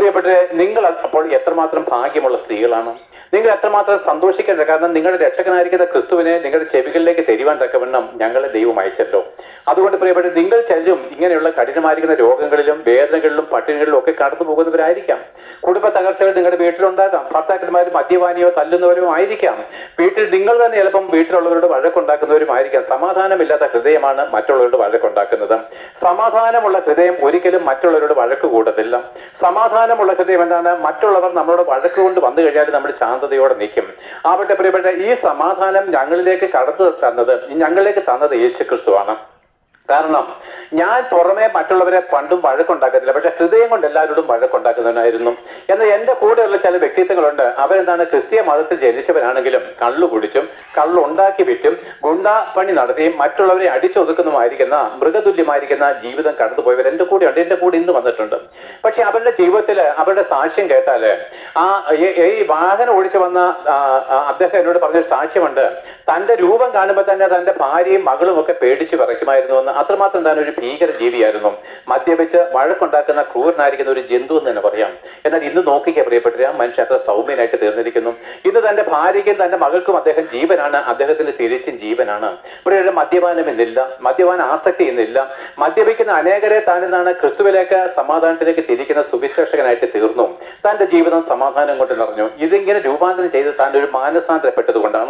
പ്രിയപ്പെട്ടവരെ, നിങ്ങൾ അപ്പോൾ എത്രമാത്രം ഭാഗ്യമുള്ള സ്ത്രീകളാണ്. നിങ്ങൾ എത്രമാത്രം സന്തോഷിക്കേണ്ട. കാരണം നിങ്ങളുടെ രക്ഷകനായിരിക്കുന്ന ക്രിസ്തുവിനെ നിങ്ങളുടെ ചെവികളിലേക്ക് തരുവാൻ തക്കവണ്ണം ഞങ്ങളെ ദൈവം അയച്ചല്ലോ. അതുകൊണ്ട് പ്രിയപ്പെട്ട, നിങ്ങൾ ചിലരും ഇങ്ങനെയുള്ള കഠിനമായിരിക്കുന്ന രോഗങ്ങളിലും വേദനകളിലും പട്ടിണികളിലും ഒക്കെ കടന്നു പോകുന്നവരായിരിക്കാം. കുടുംബ തകർച്ചകൾ നിങ്ങളുടെ വീട്ടിലുണ്ടാകാം. ഭർത്താക്കന്മാരും മദ്യപാനിയോ തല്ലുന്നവരും ആയിരിക്കാം. വീട്ടിൽ നിങ്ങൾ തന്നെ ചിലപ്പം വീട്ടിലുള്ളവരോട് വഴക്കുണ്ടാക്കുന്നവരുമായിരിക്കാം. സമാധാനമില്ലാത്ത ഹൃദയമാണ് മറ്റുള്ളവരോട് വഴക്കുണ്ടാക്കുന്നത്. സമാധാനമുള്ള ഹൃദയം ഒരിക്കലും മറ്റുള്ളവരോട് വഴക്ക് കൂടത്തില്ല. സമാധാനമുള്ള ഹൃദയം എന്താണ്? മറ്റുള്ളവർ നമ്മളോട് വഴക്ക് കൊണ്ട് വന്നു കഴിഞ്ഞാൽ നമ്മൾ ശാന്തതയോടെ നിൽക്കും. ആവട്ടെ പ്രിയപ്പെട്ട, ഈ സമാധാനം ഞങ്ങളിലേക്ക് ഞങ്ങളിലേക്ക് തന്നത് യേശു ക്രിസ്തുവാണ്. കാരണം ഞാൻ പുറമെ മറ്റുള്ളവരെ പണ്ടും വഴക്കുണ്ടാക്കത്തില്ല, പക്ഷെ ഹൃദയം കൊണ്ട് എല്ലാവരോടും വഴക്കുണ്ടാക്കുന്നവനായിരുന്നു. എന്നാൽ എൻ്റെ കൂടെയുള്ള ചില വ്യക്തിത്വങ്ങളുണ്ട്. അവരെന്താണ്? ക്രിസ്തീയ മതത്തിൽ ജനിച്ചവരാണെങ്കിലും കള്ളു കുടിച്ചും കള്ളുണ്ടാക്കി വിറ്റും ഗുണ്ടാപ്പണി നടത്തിയും മറ്റുള്ളവരെ അടിച്ചൊതുക്കുന്നതുമായിരിക്കുന്ന മൃഗതുല്യമായിരിക്കുന്ന ജീവിതം കടന്നുപോയവർ എൻ്റെ കൂടെ ഉണ്ട്. എൻ്റെ കൂടെ ഇന്ന് വന്നിട്ടുണ്ട്. പക്ഷെ അവരുടെ ജീവിതത്തിൽ അവരുടെ സാക്ഷ്യം കേട്ടാൽ, ഈ വാഹനം ഓടിച്ചു വന്ന അദ്ദേഹം എന്നോട് പറഞ്ഞൊരു സാക്ഷ്യമുണ്ട്. തൻ്റെ രൂപം കാണുമ്പോൾ തന്നെ തൻ്റെ ഭാര്യയും മകളും ഒക്കെ പേടിച്ച് വിറയ്ക്കുമായിരുന്നു എന്ന്. അത്രമാത്രം താൻ ഒരു ഭീകര ജീവിയായിരുന്നു. മദ്യപിച്ച് വഴക്കുണ്ടാക്കുന്ന ക്രൂരനായിരിക്കുന്ന ഒരു ജന്തു എന്ന് തന്നെ പറയാം. എന്നാൽ ഇന്ന് നോക്കിക്കുക പ്രിയപ്പെട്ടവരെ, ആ മനുഷ്യൻ അത്ര സൗമ്യനായിട്ട് തീർന്നിരിക്കുന്നു. ഇന്ന് തന്റെ ഭാര്യയ്ക്കും തന്റെ മകൾക്കും അദ്ദേഹം ജീവനാണ്. അദ്ദേഹത്തിന് തിരിച്ചും ജീവനാണ്. ഇവിടെ മദ്യപാനം എന്നില്ല, മദ്യപാന ആസക്തി എന്നില്ല. മദ്യപിക്കുന്ന അനേകരെ താനെന്നാണ് ക്രിസ്തുവിലേക്ക് സമാധാനത്തിലേക്ക് തിരിക്കുന്ന സുവിശേഷകനായിട്ട് തീർന്നു. തന്റെ ജീവിതം സമാധാനം കൊണ്ട് നിറഞ്ഞു. ഇതിങ്ങനെ രൂപാന്തരം ചെയ്ത് താൻ ഒരു മാനസാന്തരപ്പെട്ടത് കൊണ്ടാണ്.